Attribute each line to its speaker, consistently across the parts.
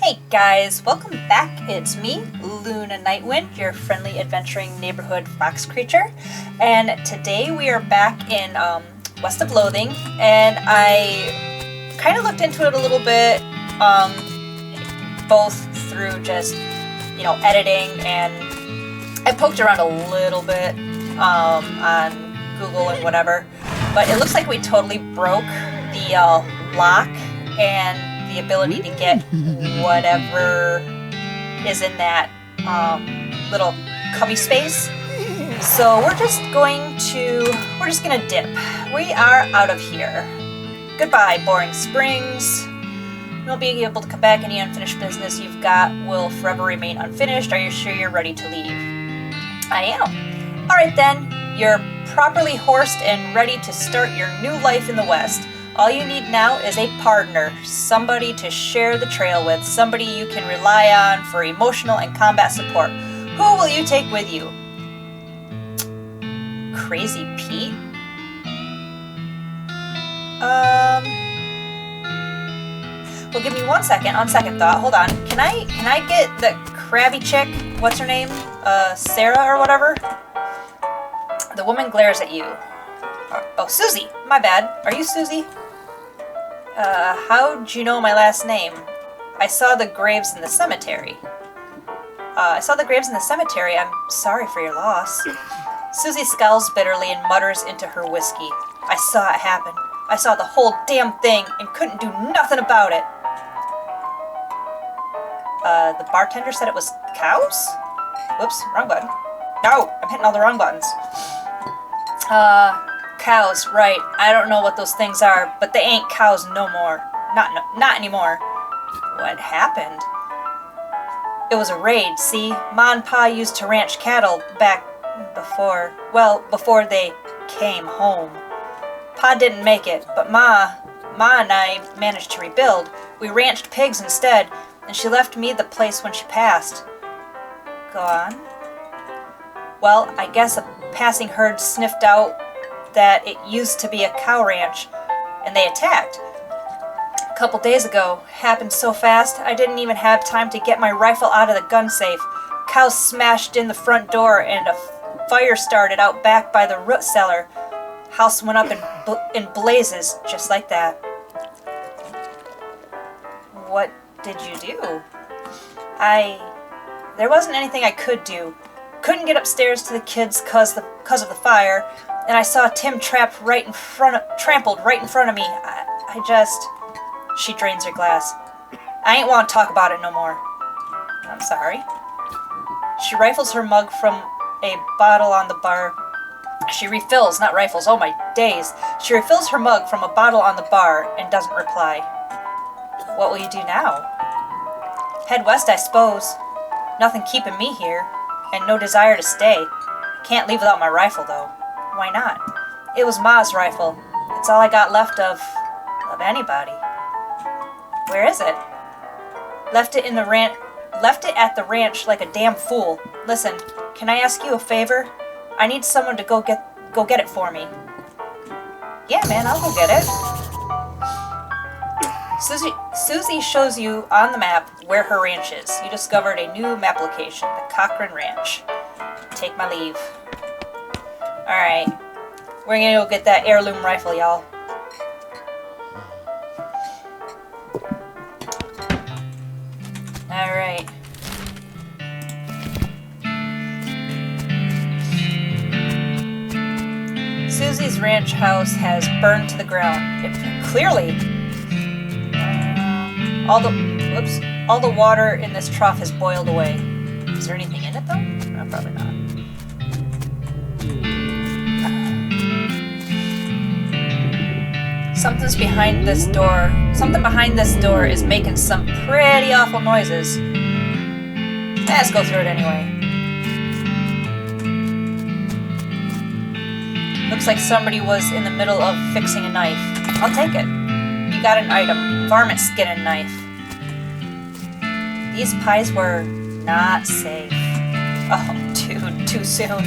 Speaker 1: Hey guys, welcome back. It's me, Luna Nightwind, your friendly adventuring neighborhood fox creature. And today we are back in West of Loathing, and I kind of looked into it a little bit, both through just, editing, and I poked around a little bit on Google and whatever. But it looks like we totally broke the lock and the ability to get whatever is in that little cubby space. So we're just gonna dip. We are out of here. Goodbye, boring springs. You won't be able to come back. Any unfinished business you've got will forever remain unfinished. Are you sure you're ready to leave? I am. Alright then, you're properly horsed and ready to start your new life in the West. All you need now is a partner, somebody to share the trail with, somebody you can rely on for emotional and combat support. Who will you take with you? Crazy Pete? Well, give me 1 second. On second thought, hold on. Can I get the crabby chick? What's her name? Sarah or whatever? The woman glares at you. Oh, Susie. My bad. Are you Susie? How'd you know my last name? I saw the graves in the cemetery. I'm sorry for your loss. Susie scowls bitterly and mutters into her whiskey. I saw it happen. I saw the whole damn thing and couldn't do nothing about it. The bartender said it was cows? Whoops, wrong button. No, I'm hitting all the wrong buttons. Cows, right. I don't know what those things are, but they ain't cows no more. Not anymore. What happened? It was a raid, see? Ma and Pa used to ranch cattle back before they came home. Pa didn't make it, but Ma and I managed to rebuild. We ranched pigs instead, and she left me the place when she passed. Go on. Well, I guess a passing herd sniffed out that it used to be a cow ranch, and they attacked. A couple days ago. Happened so fast, I didn't even have time to get my rifle out of the gun safe. Cows smashed in the front door, and a fire started out back by the root cellar. House went up in blazes, just like that. What did you do? There wasn't anything I could do. Couldn't get upstairs to the kids cause of the fire, and I saw Tim trampled right in front of me. She drains her glass. I ain't want to talk about it no more. I'm sorry. She rifles her mug from a bottle on the bar. She refills, not rifles, oh my days. She refills her mug from a bottle on the bar and doesn't reply. What will you do now? Head west, I suppose. Nothing keeping me here, and no desire to stay. Can't leave without my rifle, though. Why not? It was Ma's rifle. It's all I got left of anybody. Where is it? Left it at the ranch like a damn fool. Listen, can I ask you a favor? I need someone to go get it for me. Yeah, man, I'll go get it. Susie shows you on the map where her ranch is. You discovered a new map location, the Cochran Ranch. Take my leave. Alright. We're gonna go get that heirloom rifle, y'all. Alright. Susie's ranch house has burned to the ground. Clearly. All the water in this trough has boiled away. Is there anything in it, though? No, probably not. Something behind this door is making some pretty awful noises. Let's go through it anyway. Looks like somebody was in the middle of fixing a knife. I'll take it. You got an item. Varmint skin and knife. These pies were not safe. Oh, dude, too soon.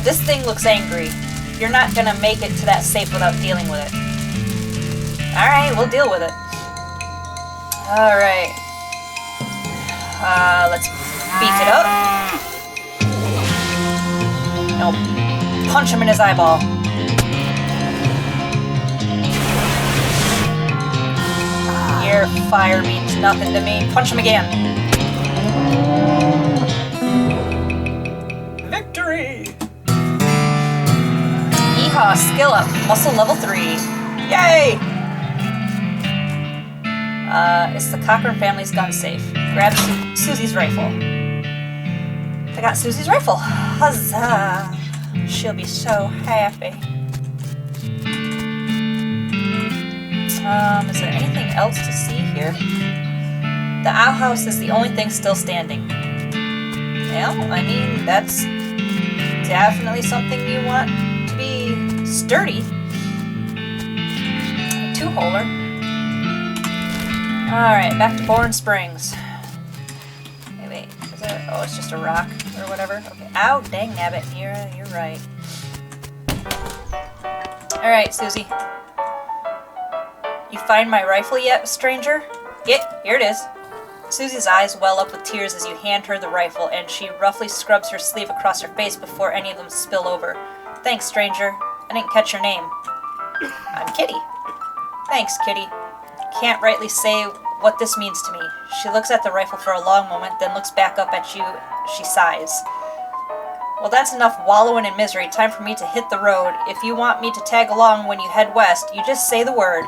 Speaker 1: This thing looks angry. You're not gonna make it to that safe without dealing with it. Alright, we'll deal with it. Alright. Let's beef it up. Nope. Punch him in his eyeball. Your fire means nothing to me. Punch him again.
Speaker 2: Victory!
Speaker 1: Yeehaw, skill up. Muscle level 3. Yay! Is the Cochran family's gun safe? Grab Susie's rifle. I got Susie's rifle. Huzzah! She'll be so happy. Is there anything else to see here? The outhouse is the only thing still standing. Well, I mean, that's definitely something you want to be sturdy. A 2-holer. Alright, back to Bourne Springs. Hey, wait, is there... Oh, it's just a rock or whatever. Okay. Ow, dang nabbit. You're right. Alright, Susie. You find my rifle yet, stranger? Yeah, here it is. Susie's eyes well up with tears as you hand her the rifle, and she roughly scrubs her sleeve across her face before any of them spill over. Thanks, stranger. I didn't catch your name. I'm Kitty. Thanks, Kitty. Can't rightly say what this means to me. She looks at the rifle for a long moment, then looks back up at you. She sighs. Well, that's enough wallowing in misery. Time for me to hit the road. If you want me to tag along when you head west, you just say the word.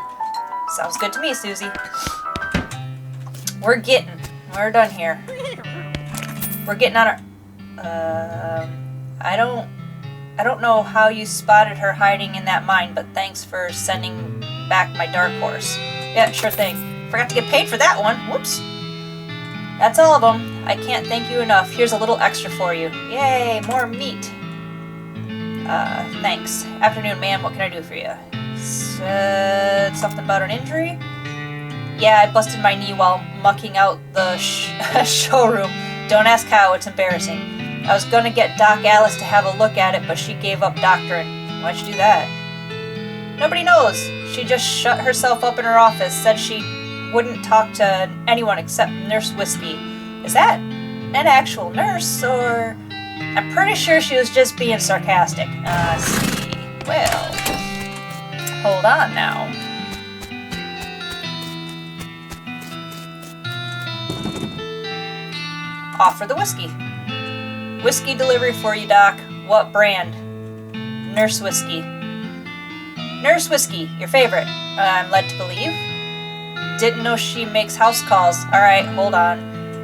Speaker 1: Sounds good to me, Susie. We're done here. We're getting on our... I don't know how you spotted her hiding in that mine, but thanks for sending back my dark horse. Yeah, sure thing. Forgot to get paid for that one. Whoops. That's all of them. I can't thank you enough. Here's a little extra for you. Yay, more meat. Thanks. Afternoon, ma'am. What can I do for you? Said something about an injury? Yeah, I busted my knee while mucking out the showroom. Don't ask how, it's embarrassing. I was gonna get Doc Alice to have a look at it, but she gave up doctoring. Why'd you do that? Nobody knows. She just shut herself up in her office, said she wouldn't talk to anyone except Nurse Whiskey. Is that an actual nurse, or... I'm pretty sure she was just being sarcastic. See. Well... Hold on now. Offer the whiskey. Whiskey delivery for you, Doc. What brand? Nurse Whiskey. Nurse Whiskey, your favorite, I'm led to believe. Didn't know she makes house calls. Alright, hold on.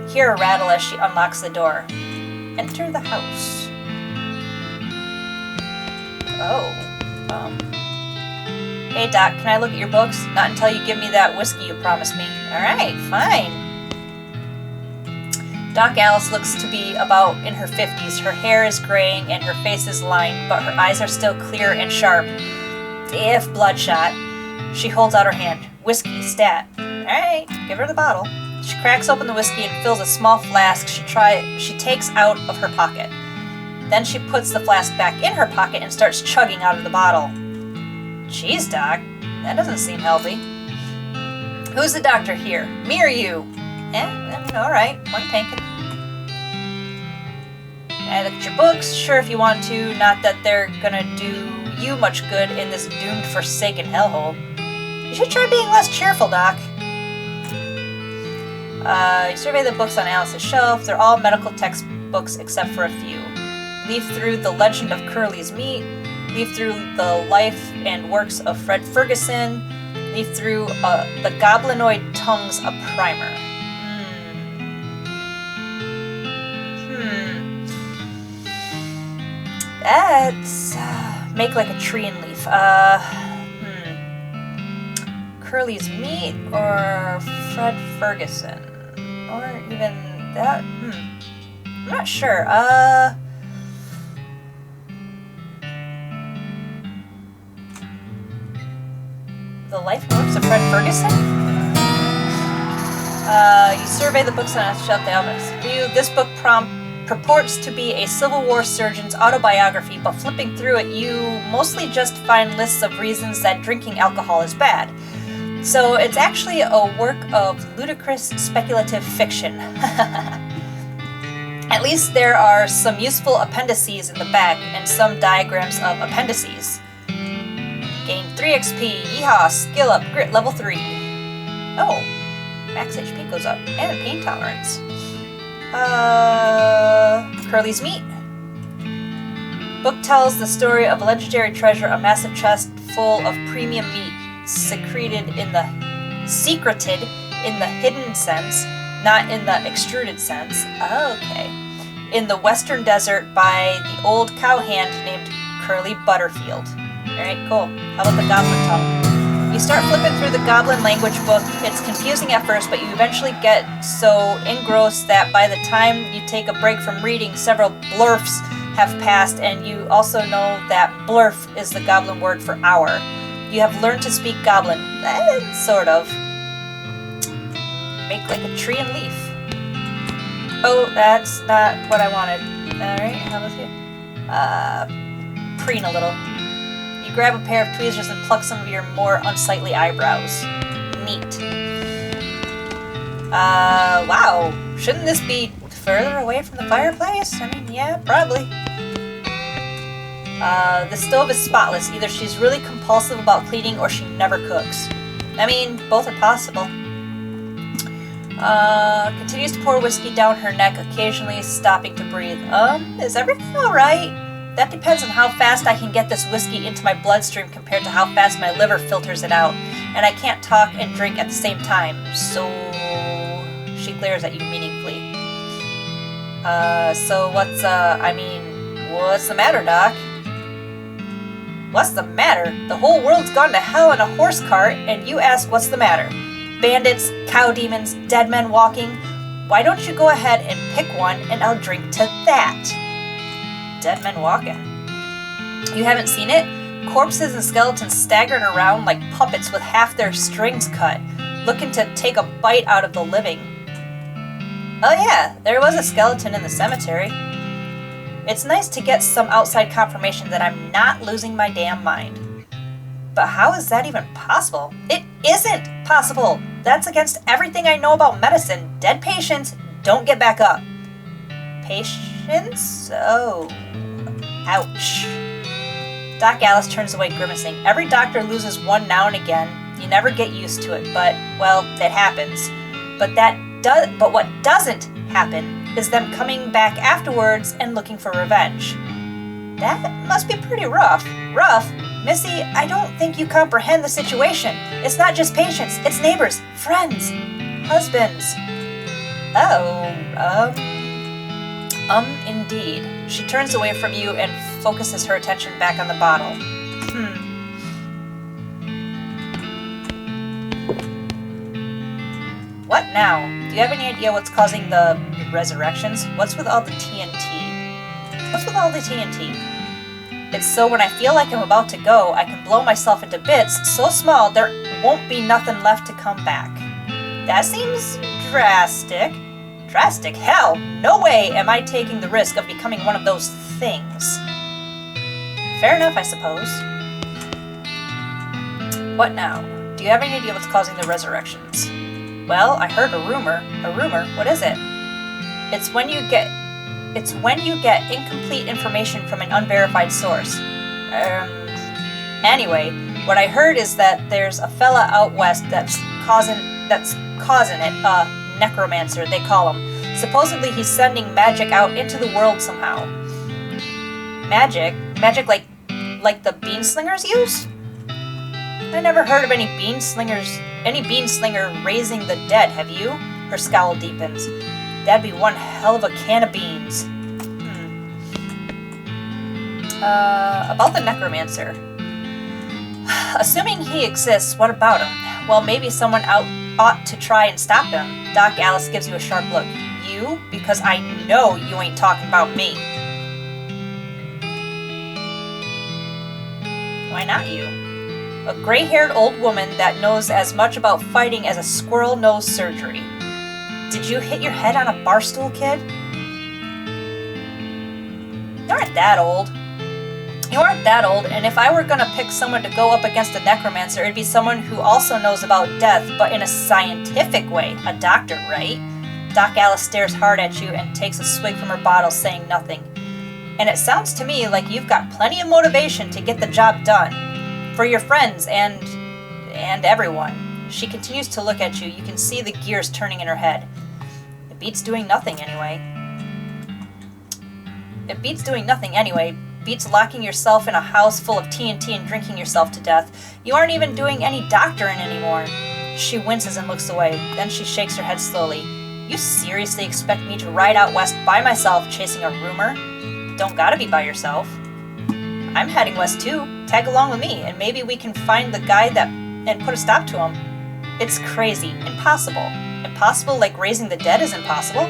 Speaker 1: Hear a rattle as she unlocks the door. Enter the house. Oh. Hey, Doc, can I look at your books? Not until you give me that whiskey you promised me. Alright, fine. Doc Alice looks to be about in her 50s. Her hair is graying and her face is lined, but her eyes are still clear and sharp. If bloodshot. She holds out her hand. Whiskey, stat. Alright, give her the bottle. She cracks open the whiskey and fills a small flask she takes out of her pocket. Then she puts the flask back in her pocket and starts chugging out of the bottle. Jeez, Doc, that doesn't seem healthy. Who's the doctor here? Me or you? Alright, point taken. I look at your books, sure if you want to, not that they're gonna do you much good in this doomed, forsaken hellhole. You should try being less cheerful, Doc. You survey the books on Alice's shelf. They're all medical textbooks except for a few. Leaf through The Legend of Curly's Meat. Leaf through The Life and Works of Fred Ferguson. Leaf through The Goblinoid Tongues, a Primer. That's... make like a tree and leaf. Curly's Meat or Fred Ferguson? Or even that? I'm not sure. The Life and Works of Fred Ferguson? You survey the books on a shelf. They all view. This book purports to be a Civil War surgeon's autobiography, but flipping through it, you mostly just find lists of reasons that drinking alcohol is bad. So it's actually a work of ludicrous speculative fiction. At least there are some useful appendices in the back and some diagrams of appendices. Gain 3 XP, yeehaw, skill up, grit level 3. Oh, max HP goes up, and pain tolerance. Curly's meat. Book tells the story of a legendary treasure, a massive chest full of premium meat secreted in the hidden sense, not in the extruded sense. Okay. In the western desert by the old cowhand named Curly Butterfield. Alright, cool. How about the goblin tongue? You start flipping through the goblin language book. It's confusing at first, but you eventually get so engrossed that by the time you take a break from reading, several blurfs have passed, and you also know that blurf is the goblin word for hour. You have learned to speak goblin. Sort of. Make like a tree and leaf. Oh, that's not what I wanted. Alright, how was it? Preen a little. You grab a pair of tweezers and pluck some of your more unsightly eyebrows. Neat. Wow. Shouldn't this be further away from the fireplace? I mean, yeah, probably. The stove is spotless. Either she's really compulsive about cleaning or she never cooks. I mean, both are possible. Continues to pour whiskey down her neck, occasionally stopping to breathe. Is everything alright? That depends on how fast I can get this whiskey into my bloodstream compared to how fast my liver filters it out. And I can't talk and drink at the same time. So... She glares at you meaningfully. So what's the matter, Doc? What's the matter? The whole world's gone to hell in a horse cart, and you ask what's the matter? Bandits, cow demons, dead men walking. Why don't you go ahead and pick one, and I'll drink to that? Dead men walking. You haven't seen it? Corpses and skeletons staggering around like puppets with half their strings cut, looking to take a bite out of the living. Oh yeah, there was a skeleton in the cemetery. It's nice to get some outside confirmation that I'm not losing my damn mind. But how is that even possible? It isn't possible! That's against everything I know about medicine. Dead patients don't get back up. Patients? Oh. Ouch. Doc Alice turns away grimacing. Every doctor loses one now and again. You never get used to it, but, well, it happens. But what doesn't happen is them coming back afterwards and looking for revenge. That must be pretty rough. Rough? Missy, I don't think you comprehend the situation. It's not just patients, it's neighbors, friends, husbands. Indeed. She turns away from you and focuses her attention back on the bottle. What now? Do you have any idea what's causing the resurrections? What's with all the TNT? What's with all the TNT? It's so when I feel like I'm about to go, I can blow myself into bits so small there won't be nothing left to come back. That seems drastic. Drastic? Hell, no way am I taking the risk of becoming one of those things. Fair enough, I suppose. What now? Do you have any idea what's causing the resurrections? Well, I heard a rumor. A rumor? What is it? It's when you get incomplete information from an unverified source. Anyway, what I heard is that there's a fella out west that's causing it, necromancer, they call him. Supposedly he's sending magic out into the world somehow. Magic? Magic like the beanslingers use? I never heard of any beanslinger raising the dead, have you? Her scowl deepens. That'd be one hell of a can of beans. About the necromancer. Assuming he exists, what about him? Well, maybe someone ought to try and stop him. Doc Alice gives you a sharp look. You? Because I know you ain't talking about me. Why not you? A gray-haired old woman that knows as much about fighting as a squirrel knows surgery. Did you hit your head on a bar stool, kid? You aren't that old. You aren't that old, and if I were gonna pick someone to go up against a necromancer, it'd be someone who also knows about death, but in a scientific way. A doctor, right? Doc Alice stares hard at you and takes a swig from her bottle, saying nothing. And it sounds to me like you've got plenty of motivation to get the job done. For your friends and everyone. She continues to look at you. You can see the gears turning in her head. It beats doing nothing anyway. Beats locking yourself in a house full of TNT and drinking yourself to death. You aren't even doing any doctoring anymore. She winces and looks away. Then she shakes her head slowly. You seriously expect me to ride out west by myself chasing a rumor? Don't gotta be by yourself. I'm heading west too. Tag along with me, and maybe we can find the guy and put a stop to him. It's crazy. Impossible. Impossible like raising the dead is impossible?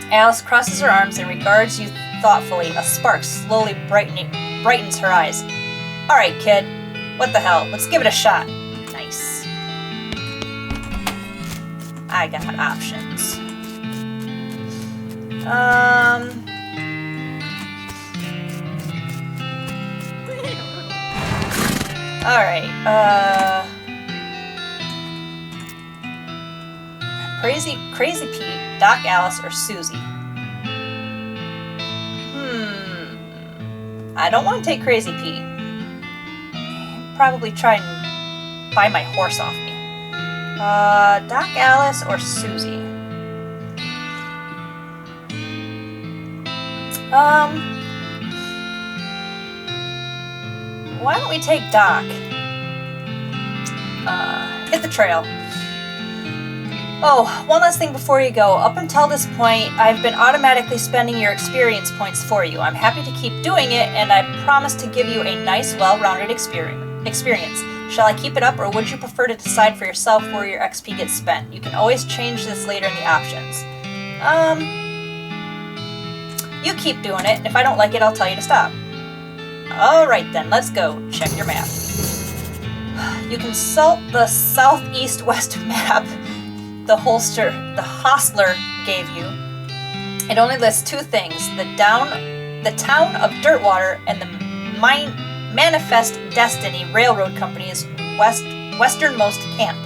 Speaker 1: Alice crosses her arms and regards you thoughtfully. A spark slowly brightens her eyes. Alright, kid. What the hell? Let's give it a shot. Nice. I got options. Alright, Crazy Pete, Doc Alice, or Susie? I don't want to take Crazy Pete. Probably try and buy my horse off me. Doc Alice or Susie? Why don't we take Doc? Hit the trail. Oh, one last thing before you go. Up until this point, I've been automatically spending your experience points for you. I'm happy to keep doing it, and I promise to give you a nice, well-rounded experience. Shall I keep it up, or would you prefer to decide for yourself where your XP gets spent? You can always change this later in the options. You keep doing it, and if I don't like it, I'll tell you to stop. Alright then, let's go. Check your map. You consult the southeast-west map the hostler gave you. It only lists two things, the town of Dirtwater and the Manifest Destiny Railroad Company's westernmost camp.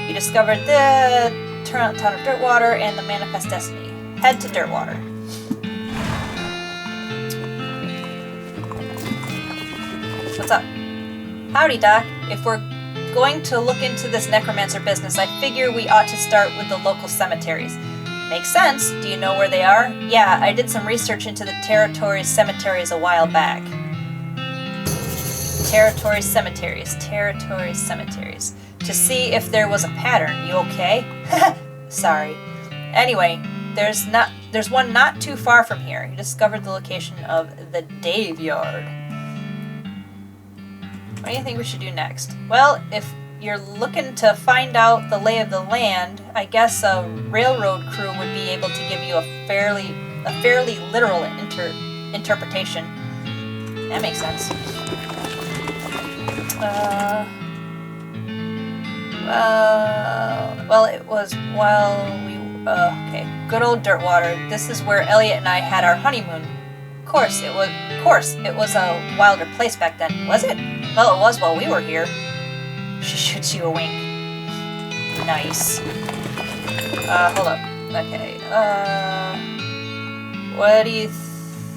Speaker 1: You discovered the town of Dirtwater and the Manifest Destiny. Head to Dirtwater. What's up? Howdy, Doc. If we're going to look into this necromancer business, I figure we ought to start with the local cemeteries. Makes sense. Do you know where they are? Yeah, I did some research into the Territories cemeteries a while back. Territories cemeteries. To see if there was a pattern. You okay? Sorry. Anyway, there's one not too far from here. You discovered the location of the Daveyard. What do you think we should do next? Well, if you're looking to find out the lay of the land, I guess a railroad crew would be able to give you a fairly literal interpretation. That makes sense. Well, it was while we... okay, good old Dirtwater. This is where Elliot and I had our honeymoon. Of course, it was a wilder place back then, was it? Well, it was while we were here. She shoots you a wink. Nice. Hold up. Okay, what do you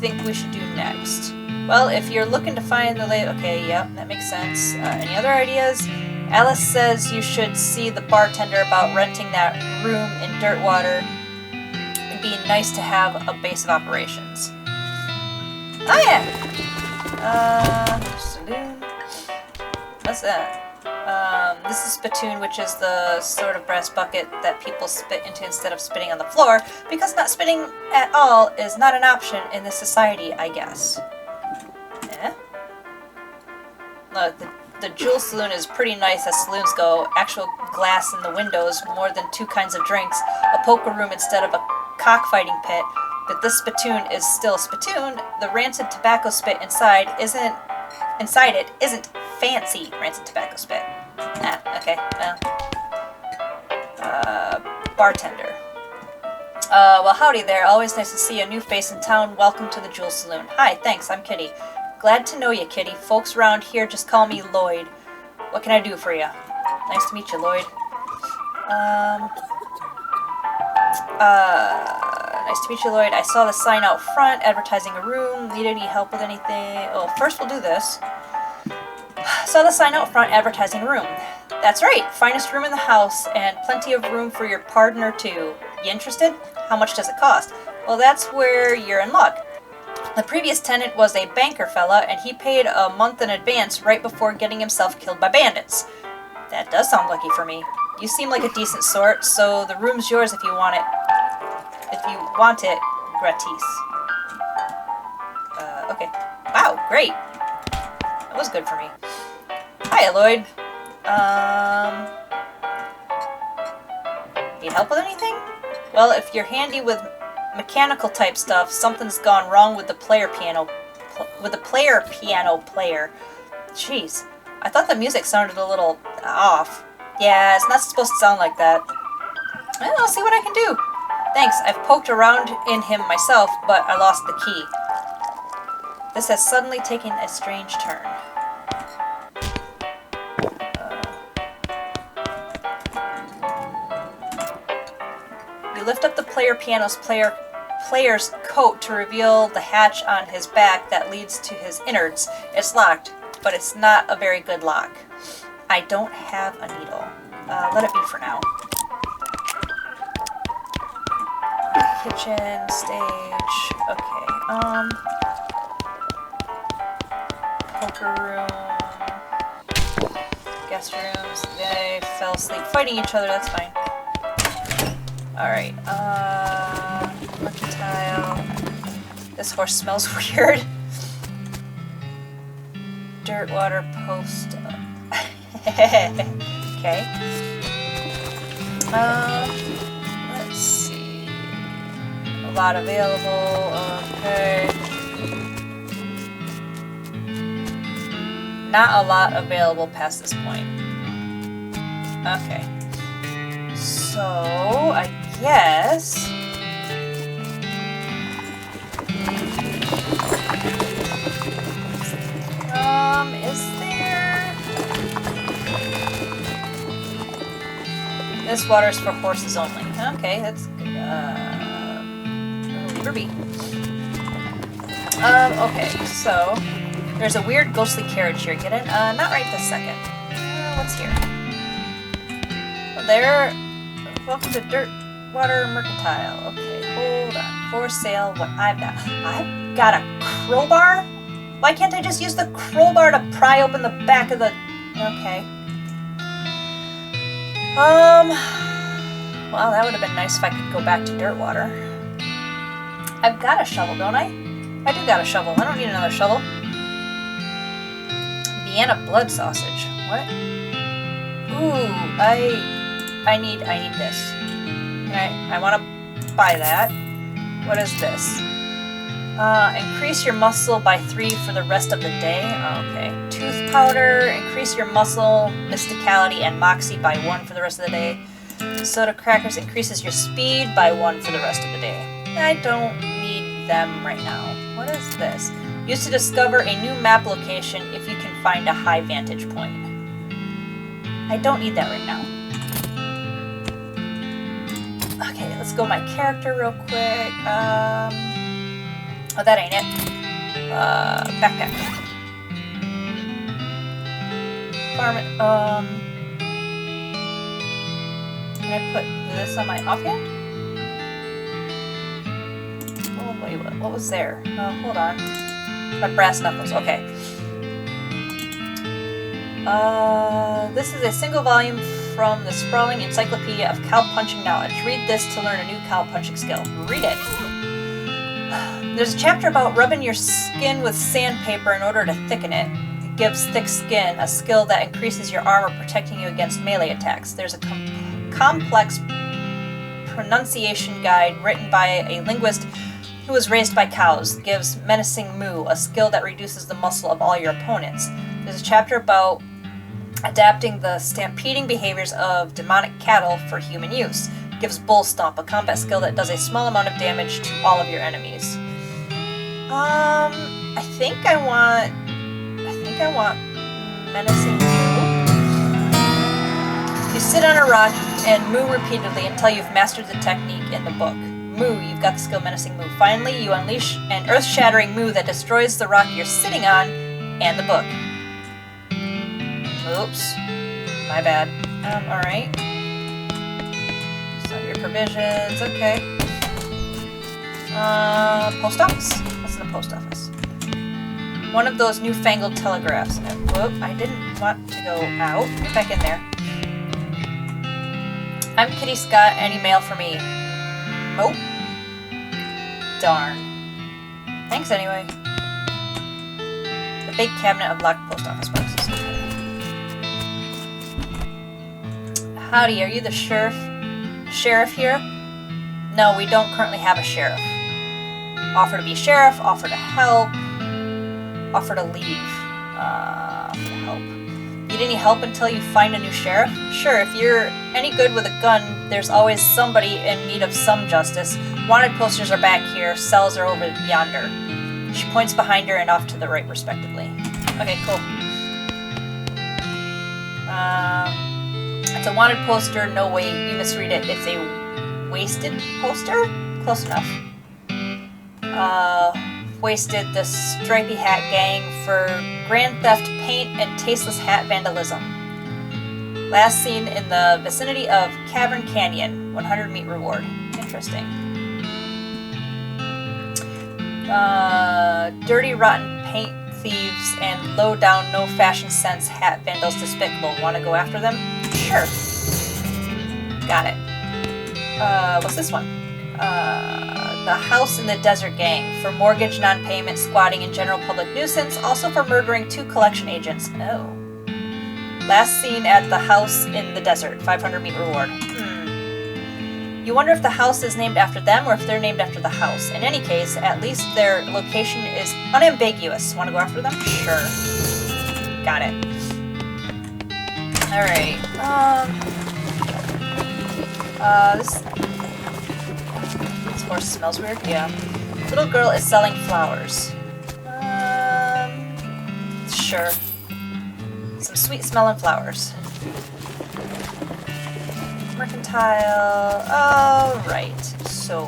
Speaker 1: think we should do next? Well, if you're looking to find the okay, yep, that makes sense. Any other ideas? Alice says you should see the bartender about renting that room in Dirtwater. It'd be nice to have a base of operations. Oh yeah! Saloon. What's that? This is spittoon, which is the sort of brass bucket that people spit into instead of spitting on the floor, because not spitting at all is not an option in this society, I guess. Eh? Look, the Jewel Saloon is pretty nice as saloons go. Actual glass in the windows, more than two kinds of drinks, a poker room instead of a cockfighting pit. But this spittoon is still a spittoon. The rancid tobacco spit inside it isn't fancy rancid tobacco spit. Ah, okay, well. Bartender. Well, howdy there. Always nice to see a new face in town. Welcome to the Jewel Saloon. Hi, thanks, I'm Kitty. Glad to know you, kitty. Folks around here just call me Lloyd. What can I do for you? Nice to meet you, Lloyd. Nice to meet you, Lloyd. I saw the sign out front advertising a room. Need any help with anything? Oh, first we'll do this. Saw the sign out front advertising a room. That's right. Finest room in the house and plenty of room for your partner too. You interested? How much does it cost? Well, that's where you're in luck. The previous tenant was a banker fella, and he paid a month in advance right before getting himself killed by bandits. That does sound lucky for me. You seem like a decent sort, so the room's yours if you want it. If you want it, gratis. Okay. Wow, great. That was good for me. Hiya, Lloyd. Need help with anything? Well, if you're handy with mechanical type stuff, something's gone wrong with the player piano player. Jeez, I thought the music sounded a little off. Yeah, it's not supposed to sound like that. Well, I'll see what I can do. Thanks, I've poked around in him myself, but I lost the key. This has suddenly taken a strange turn. You lift up the player's coat to reveal the hatch on his back that leads to his innards. It's locked, but it's not a very good lock. I don't have a needle. Let it be for now. Kitchen, stage, okay, poker room, guest rooms, they fell asleep fighting each other, that's fine. Alright, mercantile, this horse smells weird. Dirt water post, okay. Let's see. A lot available. Okay. Not a lot available past this point. Okay. So, I guess... is there... This water's for horses only. Okay, that's good. Leave her be. Okay, so there's a weird ghostly carriage here. Get in? Not right this second. What's here? There. Welcome to Dirtwater Mercantile. Okay, hold on. For sale. What I've got a crowbar? Why can't I just use the crowbar to pry open the back of the... Okay. Well, that would have been nice if I could go back to Dirtwater. I've got a shovel, don't I? I do got a shovel. I don't need another shovel. Vienna blood sausage. What? Ooh, I need this. I want to buy that. What is this? Increase your muscle by 3 for the rest of the day. Okay. Tooth powder. Increase your muscle, mysticality, and moxie by 1 for the rest of the day. Soda crackers increases your speed by 1 for the rest of the day. I don't need them right now. What is this? Used to discover a new map location if you can find a high vantage point. I don't need that right now. Okay, let's go my character real quick. Oh, that ain't it. Backpack. Farm. Can I put this on my offhand? Oh, wait, what was there? Hold on. My brass knuckles, okay. This is a single volume from the sprawling encyclopedia of cow punching knowledge. Read this to learn a new cow punching skill. Read it. There's a chapter about rubbing your skin with sandpaper in order to thicken it. It gives thick skin, a skill that increases your armor, protecting you against melee attacks. There's a complex pronunciation guide written by a linguist who was raised by cows. It gives menacing moo, a skill that reduces the muscle of all your opponents. There's a chapter about adapting the stampeding behaviors of demonic cattle for human use. It gives bull stomp, a combat skill that does a small amount of damage to all of your enemies. I think I want menacing moo. You sit on a rock and moo repeatedly until you've mastered the technique in the book. Moo, you've got the skill menacing moo. Finally, you unleash an earth-shattering moo that destroys the rock you're sitting on and the book. Oops. My bad. Alright. Some of your provisions, okay. Post office. What's in the post office? One of those newfangled telegraphs. Whoop, I didn't want to go out. Get back in there. I'm Kitty Scott. Any mail for me? Oh. Darn. Thanks anyway. The big cabinet of locked post office boxes. Howdy, are you the sheriff? Sheriff here? No, we don't currently have a sheriff. Offer to be sheriff, offer to help, offer to leave. Offer to help. Need any help until you find a new sheriff? Sure, if you're any good with a gun, there's always somebody in need of some justice. Wanted posters are back here, cells are over yonder. She points behind her and off to the right, respectively. Okay, cool. It's a wanted poster, no wait, you misread it. It's a wasted poster? Close enough. Wasted, the stripy hat gang for grand theft, paint, and tasteless hat vandalism. Last seen in the vicinity of Cavern Canyon. 100 meat reward. Interesting. Dirty, rotten paint thieves and low-down, no-fashion sense hat vandals despicable. Want to go after them? Sure. Got it. What's this one? The House in the Desert Gang. For mortgage, non-payment, squatting, and general public nuisance. Also for murdering 2 collection agents. Oh. Last seen at the House in the Desert. 500 meat reward. You wonder if the house is named after them or if they're named after the house. In any case, at least their location is unambiguous. Want to go after them? Sure. Got it. Alright. This horse smells weird? Yeah. Little girl is selling flowers. Sure. Some sweet smelling flowers. Mercantile. Alright. So.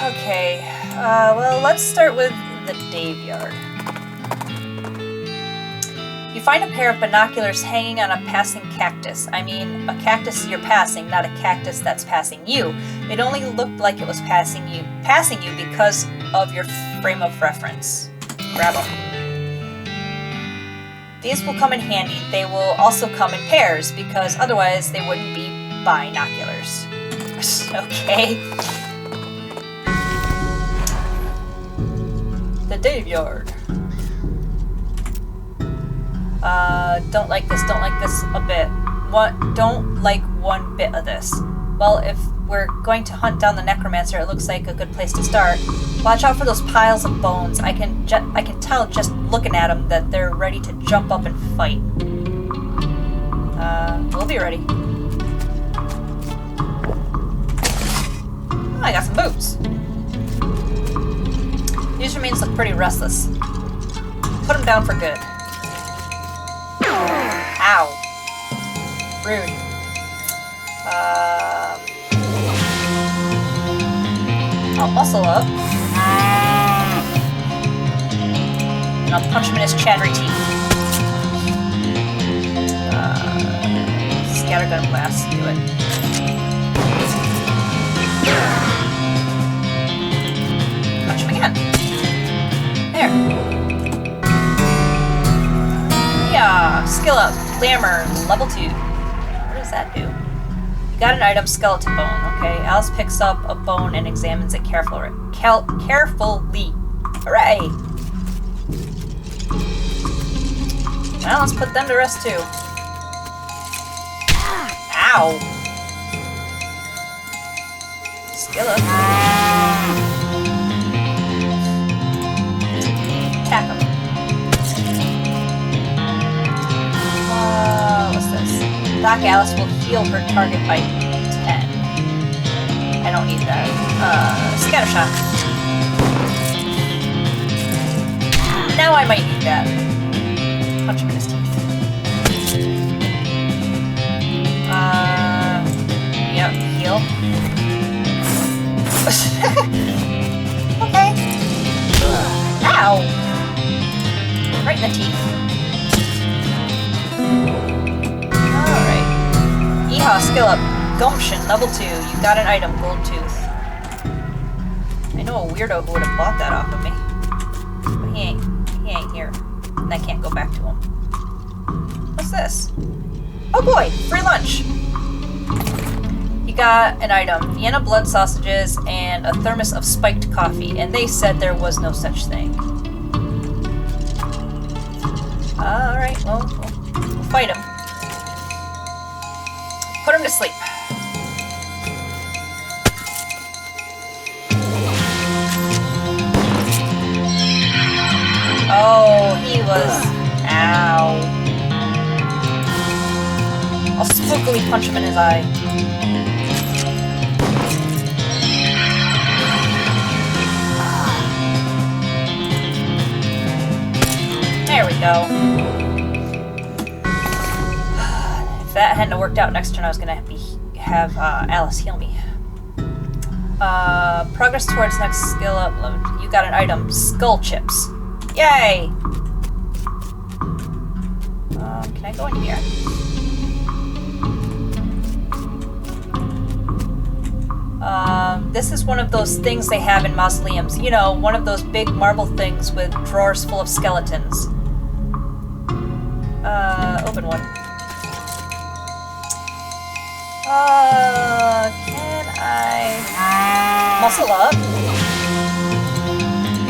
Speaker 1: Okay. Well, let's start with the Dave Yard. You find a pair of binoculars hanging on a passing cactus. I mean, a cactus you're passing, not a cactus that's passing you. It only looked like it was passing you because of your frame of reference. Grab them. These will come in handy. They will also come in pairs because otherwise they wouldn't be binoculars. Okay. The Dave Yard. Don't like this a bit. Don't like one bit of this. Well, if we're going to hunt down the necromancer, it looks like a good place to start. Watch out for those piles of bones. I can tell just looking at them that they're ready to jump up and fight. We'll be ready. Oh, I got some boots. These remains look pretty restless. Put them down for good. Ow. Rude. I'll muscle up. And I'll punch him in his chattery teeth. Scattergun blast. Do it. Punch him again. There. Yeah. Skill up. Glamour. Level 2. What does that do? You got an item, skeleton bone. Okay. Alice picks up a bone and examines it carefully. Hooray! Well, let's put them to rest too. Ow! Skill up. Attack him. What's this? Doc Alice will heal her target by 10. I don't need that. Scattershot. Now I might need that. Punch him in his teeth. Yep, heal. Okay. Ow! Right in the teeth. Alright. Yeehaw, skill up. Gumption, level 2. You got an item, gold tooth. I know a weirdo who would have bought that off of me. But he ain't here. And I can't go back to him. What's this? Oh boy, free lunch! You got an item, Vienna blood sausages and a thermos of spiked coffee, and they said there was no such thing. Alright, well, we'll fight him. Put him to sleep. Oh, he was... Ow. I'll spookily punch him in his eye. There we go. If that hadn't worked out, next turn I was gonna have Alice heal me. Progress towards next skill up. You got an item, skull chips. Yay! Can I go in here? This is one of those things they have in mausoleums. You know, one of those big marble things with drawers full of skeletons. Open one. Can I muscle up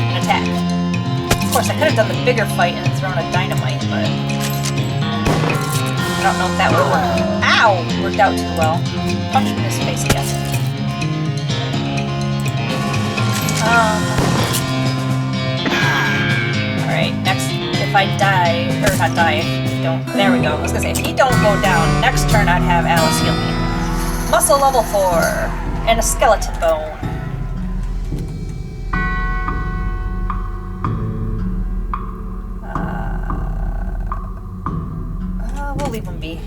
Speaker 1: and attack? Of course, I could have done the bigger fight and thrown a dynamite, but I don't know if that would work. Ow! Worked out too well. Punch him in his face again. Alright, next, if I die, or not die, don't, there we go. I was gonna say, if he don't go down, next turn I'd have Alice heal me. Muscle level 4, and a skeleton bone. We'll leave him be.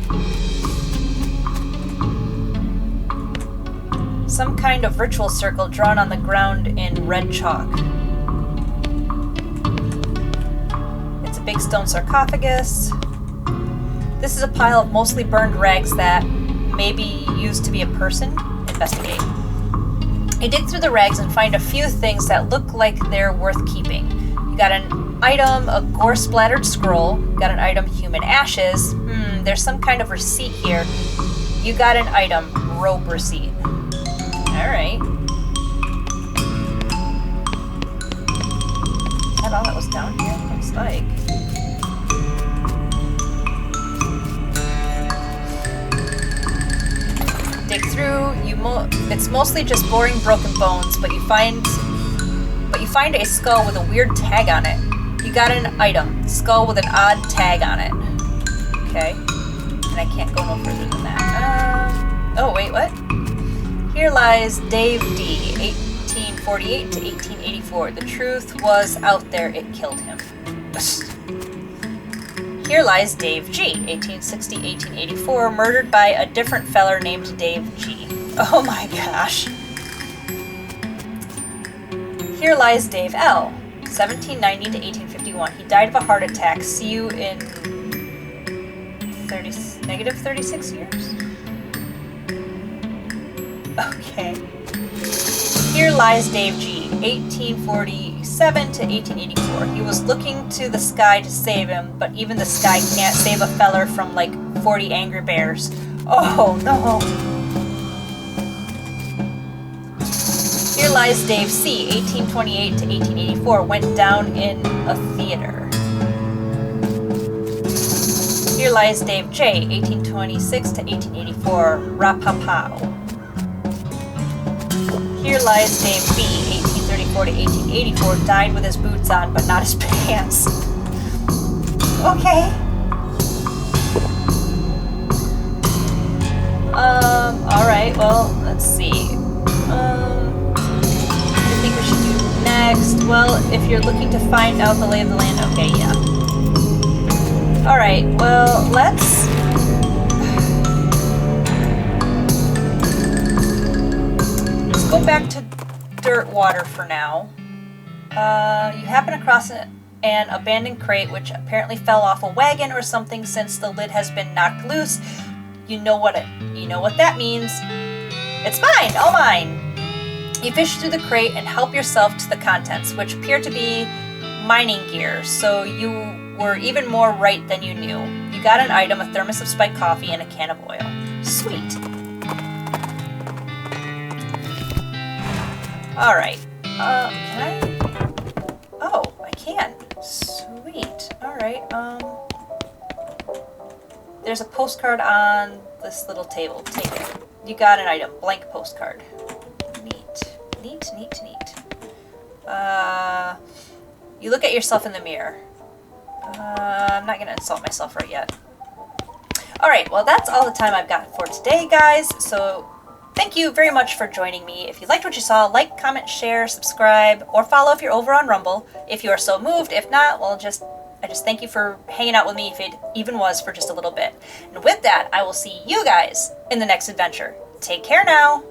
Speaker 1: Some kind of ritual circle drawn on the ground in red chalk. It's a big stone sarcophagus. This is a pile of mostly burned rags that may be used to be a person. Investigate. You dig through the rags and find a few things that look like they're worth keeping. You got an item, a gore-splattered scroll. You got an item, human ashes. There's some kind of receipt here. You got an item, rope receipt. Alright. Is that all that was down here? Looks like. Dig through. It's mostly just boring broken bones, but you find a skull with a weird tag on it. You got an item, skull with an odd tag on it. Okay. And I can't go no further than that. Oh wait, what? Here lies Dave D, 1848 to 1884. The truth was out there, it killed him. Here lies Dave G, 1860, 1884, murdered by a different feller named Dave G. Oh my gosh. Here lies Dave L, 1790 to 1851. He died of a heart attack. See you in negative 36 years? Okay. Here lies Dave G, 1847 to 1884. He was looking to the sky to save him, but even the sky can't save a feller from like 40 angry bears. Oh no. Here lies Dave C, 1828 to 1884, went down in a theater. Here lies Dave J, 1826 to 1884, Rapapow. Here lies Dave B, 1834 to 1884, died with his boots on, but not his pants. Okay. Alright, well, let's see. Well, if you're looking to find out the lay of the land, okay, yeah. Alright, well, let's go back to dirt water for now. You happen across an abandoned crate which apparently fell off a wagon or something since the lid has been knocked loose. You know what that means. It's mine! All mine! You fish through the crate and help yourself to the contents, which appear to be mining gear, so you were even more right than you knew. You got an item, a thermos of spiked coffee, and a can of oil. Sweet. Alright. Can I? Oh, I can. Sweet. Alright, there's a postcard on this little table. Take it. You got an item. Blank postcard. Neat. You look at yourself in the mirror. I'm not gonna insult myself right yet. Alright, well that's all the time I've got for today, guys. So thank you very much for joining me. If you liked what you saw, like, comment, share, subscribe, or follow if you're over on Rumble, if you are so moved. If not, well, I just thank you for hanging out with me, if it even was for just a little bit. And with that, I will see you guys in the next adventure. Take care now!